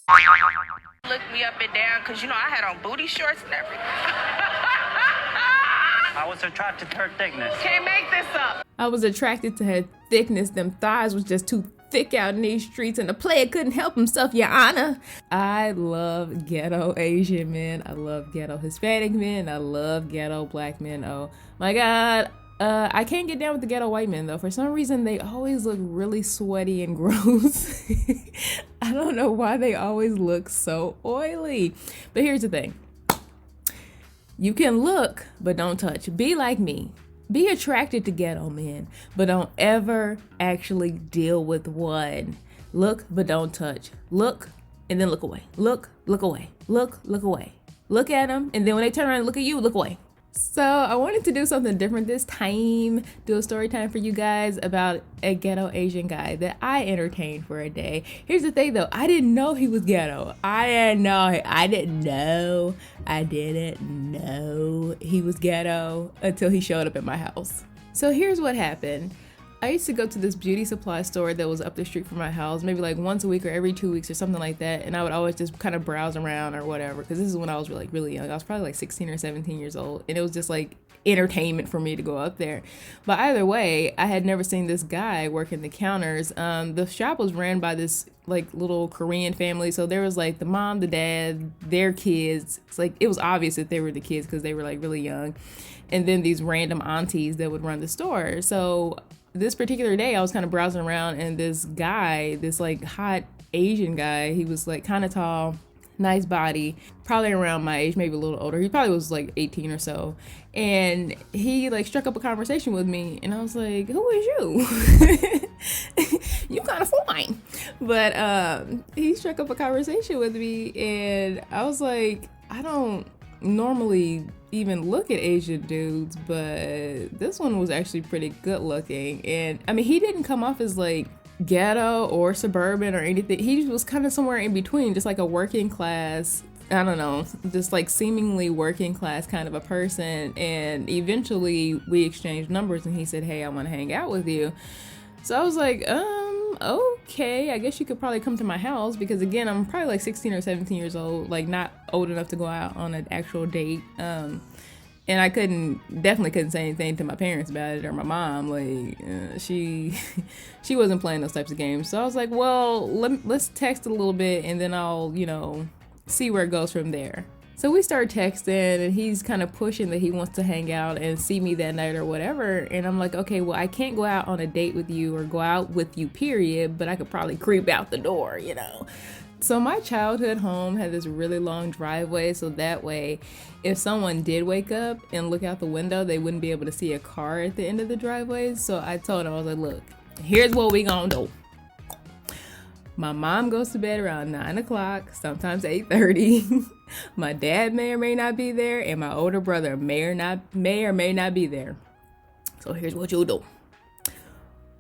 Looked me up and down because, I had on booty shorts and everything. I was attracted to her thickness. Can't make this up. I was attracted to her thickness. Them thighs was just too thick out in these streets, and the player couldn't help himself, Your Honor. I love ghetto Asian men. I love ghetto Hispanic men. I love ghetto black men. Oh my God. I can't get down with the ghetto white men though. For some reason, they always look really sweaty and gross. I don't know why they always look so oily. But here's the thing. You can look, but don't touch. Be like me. Be attracted to ghetto men, but don't ever actually deal with one. Look, but don't touch. Look, and then look away. Look away. Look away. Look at them, and then when they turn around and look at you, look away. So I wanted to do something different this time, do a story time for you guys about a ghetto Asian guy that I entertained for a day. Here's the thing though, I didn't know he was ghetto. I didn't know he was ghetto until he showed up at my house. So here's what happened. I used to go to this beauty supply store that was up the street from my house, maybe like once a week or every 2 weeks or something like that. And I would always just kind of browse around or whatever, because this is when I was really young. I was probably like 16 or 17 years old. And it was just like entertainment for me to go up there. But either way, I had never seen this guy working the counters. The shop was ran by this like little Korean family. So there was like the mom, the dad, their kids. It's like, it was obvious that they were the kids because they were like really young. And then these random aunties that would run the store. So this particular day I was kind of browsing around, and this guy, this like hot Asian guy, he was like kind of tall, nice body, probably around my age, maybe a little older. He probably was like 18 or so. And he like struck up a conversation with me, and I was like, who is you? You kind of fine. But he struck up a conversation with me, and I was like, I don't normally even look at Asian dudes, but this one was actually pretty good looking. And I mean, he didn't come off as like ghetto or suburban or anything. He was kind of somewhere in between, just like a working class, I don't know, just like seemingly working class kind of a person. And eventually we exchanged numbers, and he said, hey, I want to hang out with you. So I was like, okay, I guess you could probably come to my house, because again, I'm probably like 16 or 17 years old, like not old enough to go out on an actual date. And I definitely couldn't say anything to my parents about it, or my mom. Like she wasn't playing those types of games. So I was like, well, let's text a little bit, and then I'll, see where it goes from there. So we start texting, and he's kind of pushing that he wants to hang out and see me that night or whatever. And I'm like, okay, well, I can't go out on a date with you or go out with you, period, but I could probably creep out the door, So my childhood home had this really long driveway, so that way, if someone did wake up and look out the window, they wouldn't be able to see a car at the end of the driveway. So I told him, I was like, look, here's what we gonna do. My mom goes to bed around 9 o'clock, sometimes 8:30. My dad may or may not be there, and my older brother may or may not be there. So here's what you'll do.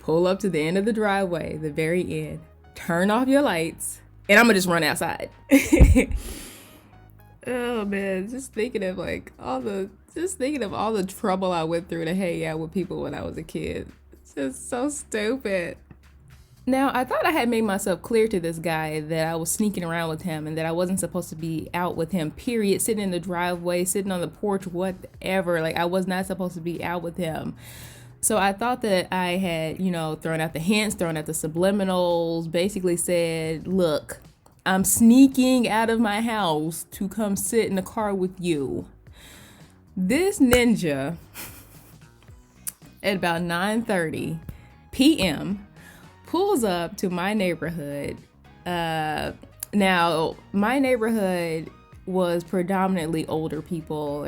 Pull up to the end of the driveway, the very end. Turn off your lights, and I'm gonna just run outside. Oh man, just thinking of all the trouble I went through to hang out with people when I was a kid. It's just so stupid. Now, I thought I had made myself clear to this guy that I was sneaking around with him and that I wasn't supposed to be out with him, period. Sitting in the driveway, sitting on the porch, whatever. Like, I was not supposed to be out with him. So I thought that I had, thrown out the hints, thrown out the subliminals, basically said, look, I'm sneaking out of my house to come sit in the car with you. This ninja, at about 9:30 p.m., pulls up to my neighborhood. Now, my neighborhood was predominantly older people.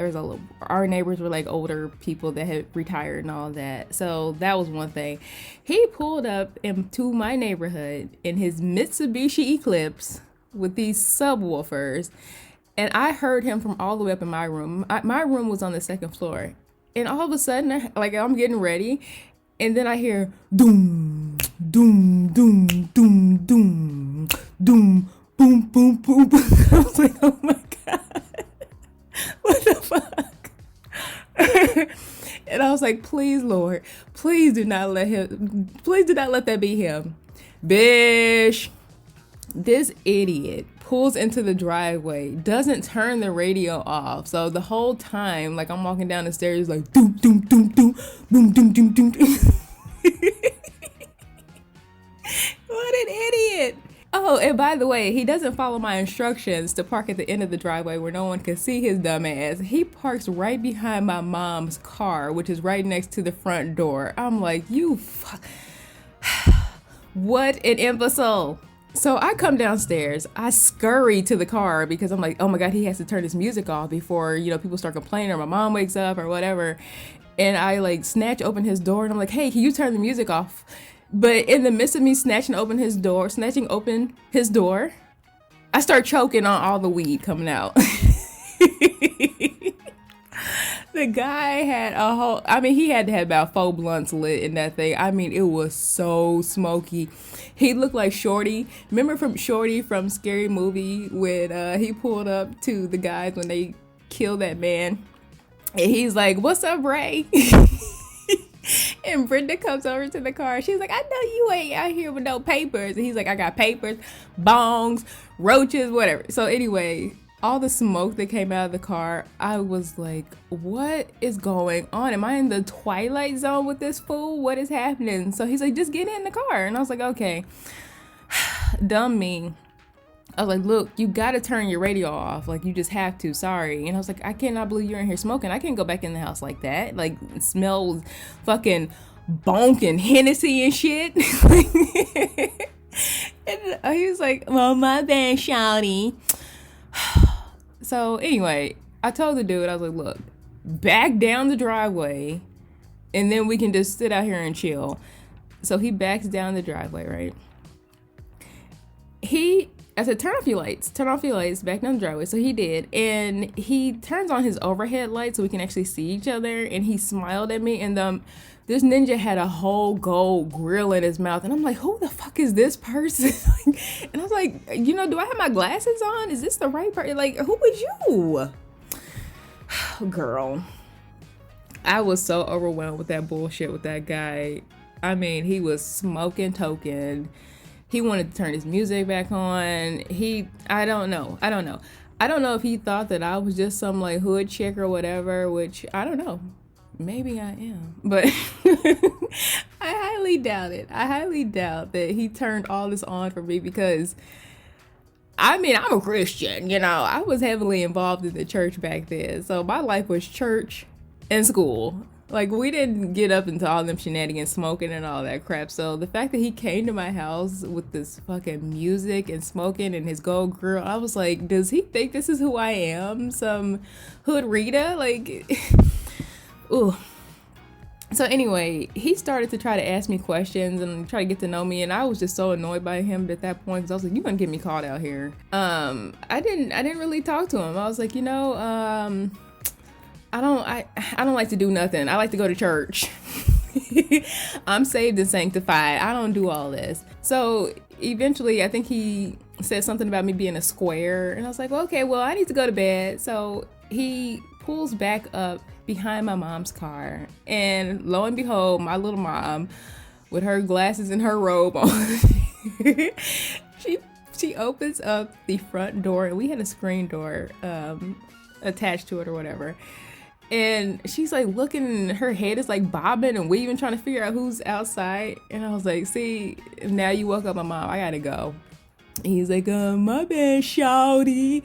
Our neighbors were like older people that had retired and all that. So that was one thing. He pulled up into my neighborhood in his Mitsubishi Eclipse with these subwoofers, and I heard him from all the way up in my room. My room was on the second floor, and all of a sudden, I'm getting ready, and then I hear doom, doom, doom, doom, doom, doom, boom, boom, boom, boom. I was like, oh my God, what the fuck? And I was like, please, Lord, please do not let that be him. Bish. This idiot pulls into the driveway, doesn't turn the radio off. So the whole time, like I'm walking down the stairs, like doom, doom, doom, doom, boom, doom, doom, doom, doom. What an idiot. Oh, and by the way, he doesn't follow my instructions to park at the end of the driveway where no one can see his dumb ass. He parks right behind my mom's car, which is right next to the front door. I'm like, you fuck. What an imbecile. So I come downstairs, I scurry to the car because I'm like, oh my God, he has to turn his music off before, people start complaining or my mom wakes up or whatever. And I like snatch open his door and I'm like, hey, can you turn the music off? But in the midst of me snatching open his door, I start choking on all the weed coming out. The guy had he had to have about 4 blunts lit in that thing. I mean, it was so smoky. He looked like Shorty. Remember from Shorty from Scary Movie when he pulled up to the guys when they killed that man? And he's like, what's up, Ray? And Brenda comes over to the car. She's like, I know you ain't out here with no papers. And he's like, I got papers, bongs, roaches, whatever. So anyway, all the smoke that came out of the car, I was like, what is going on? Am I in the Twilight Zone with this fool? What is happening? So he's like, just get in the car. And I was like, okay. Dumb me. I was like, look, you gotta turn your radio off. Like, you just have to, sorry. And I was like, I cannot believe you're in here smoking. I can't go back in the house like that. Like, it smells fucking bonk and Hennessy and shit. And he was like, well, my bad, shawty. So anyway, I told the dude, I was like, look, back down the driveway and then we can just sit out here and chill. So he backs down the driveway, right? I said, turn off your lights, back down the driveway. So he did. And he turns on his overhead light so we can actually see each other. And he smiled at me. And this ninja had a whole gold grill in his mouth. And I'm like, who the fuck is this person? And I was like, do I have my glasses on? Is this the right person? Like, who was you? Girl. I was so overwhelmed with that bullshit with that guy. I mean, he was smoking token. He wanted to turn his music back on. I don't know. I don't know if he thought that I was just some like hood chick or whatever, which I don't know. Maybe I am. But I highly doubt it. I highly doubt that he turned all this on for me because, I mean, I'm a Christian, I was heavily involved in the church back then. So my life was church and school. Like, we didn't get up into all them shenanigans, smoking and all that crap. So the fact that he came to my house with this fucking music and smoking and his gold grill, I was like, does he think this is who I am? Some hood Rita? Like, ooh. So anyway, he started to try to ask me questions and try to get to know me. And I was just so annoyed by him at that point because I was like, you're going to get me caught out here. I didn't really talk to him. I was like, I don't like to do nothing. I like to go to church. I'm saved and sanctified. I don't do all this. So eventually, I think he said something about me being a square. And I was like, well, okay, well, I need to go to bed. So he pulls back up behind my mom's car. And lo and behold, my little mom, with her glasses and her robe on, she opens up the front door. And we had a screen door attached to it or whatever. And she's like looking, her head is like bobbing and weaving, trying to figure out who's outside. And I was like, see, now you woke up my mom, I gotta go. And he's like, my bad, shawty.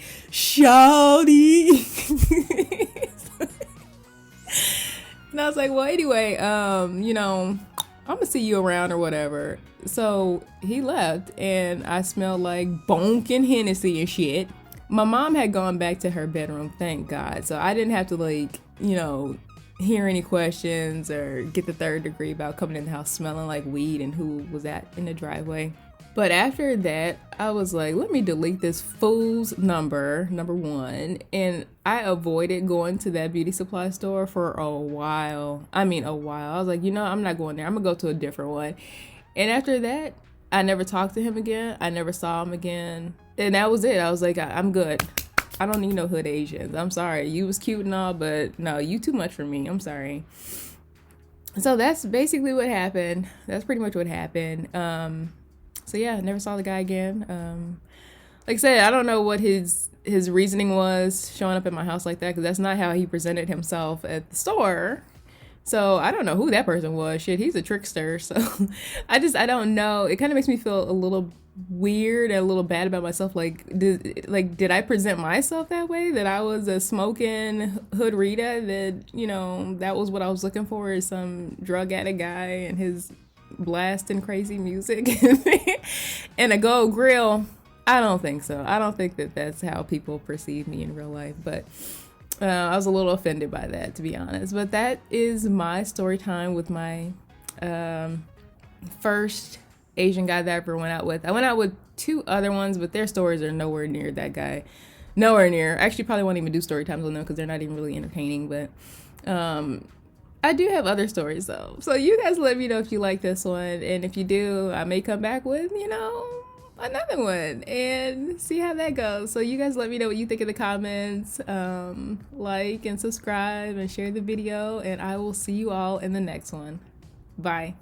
And I was like, well, anyway, I'm gonna see you around or whatever. So he left and I smelled like bonk and Hennessy and shit. My mom had gone back to her bedroom, thank God. So I didn't have to hear any questions or get the third degree about coming in the house smelling like weed and who was that in the driveway. But after that, I was like, let me delete this fool's number one. And I avoided going to that beauty supply store for a while. I was like, I'm not going there. I'm gonna go to a different one. And after that, I never talked to him again. I never saw him again. And that was it. I was like, I'm good. I don't need no hood Asians. I'm sorry. You was cute and all, but no, you too much for me. I'm sorry. So that's basically what happened. That's pretty much what happened. So yeah, I never saw the guy again. like I said, I don't know what his reasoning was showing up at my house like that, because that's not how he presented himself at the store. So I don't know who that person was. Shit, he's a trickster. So I don't know. It kind of makes me feel a little weird and a little bad about myself. Like did I present myself that way? That I was a smoking hood Rita? That, you know, that was what I was looking for, is some drug addict guy and his blasting crazy music and a gold grill? I don't think so. I don't think that that's how people perceive me in real life. But I was a little offended by that, to be honest. But that is my story time with my first Asian guy that I ever went out with. I went out with 2 other ones, but their stories are nowhere near that guy. Nowhere near. Actually, probably won't even do story times on them because they're not even really entertaining. But I do have other stories, though. So you guys let me know if you like this one. And if you do, I may come back with, you know, another one and see how that goes. So you guys let me know what you think in the comments. Like and subscribe and share the video, and I will see you all in the next one. Bye.